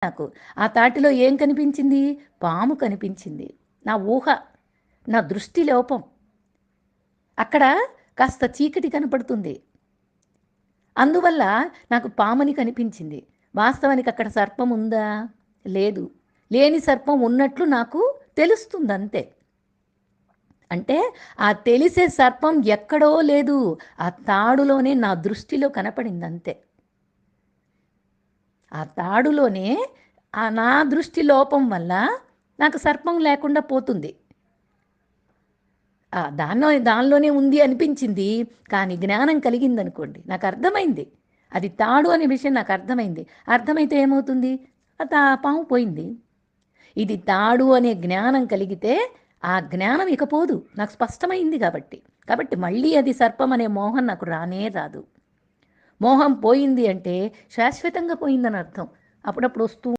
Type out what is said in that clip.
నాకు. ఆ తాటిలో ఏం కనిపించింది? పాము కనిపించింది. నా ఊహ, నా దృష్టి లోపం. అక్కడ కాస్త చీకటి కనపడుతుంది. అందువల్ల నాకు పామని కనిపించింది. వాస్తవానికి అక్కడ సర్పం ఉందా? లేదు. లేని సర్పం ఉన్నట్లు నాకు తెలుస్తుందంతే. అంటే ఆ తెలిసే సర్పం ఎక్కడో లేదు. ఆ తాడులోనే నా దృష్టిలో కనపడిందంతే. ఆ తాడులోనే నా దృష్టి లోపం వల్ల నాకు సర్పం లేకుండా పోతుంది. దానిలోనే ఉంది అనిపించింది. కానీ జ్ఞానం కలిగిందనుకోండి. నాకు అర్థమైంది. అది తాడు అనే విషయం నాకు అర్థమైంది. అర్థమైతే ఏమవుతుంది? పాము పోయింది. ఇది తాడు అనే జ్ఞానం కలిగితే ఆ జ్ఞానం ఇక పోదు. నాకు స్పష్టమైంది కాబట్టి. కాబట్టి మళ్ళీ అది సర్పం అనే మోహం నాకు రానే రాదు. మోహం పోయింది అంటే శాశ్వతంగా పోయిందని అర్థం. అప్పుడప్పుడు వస్తూ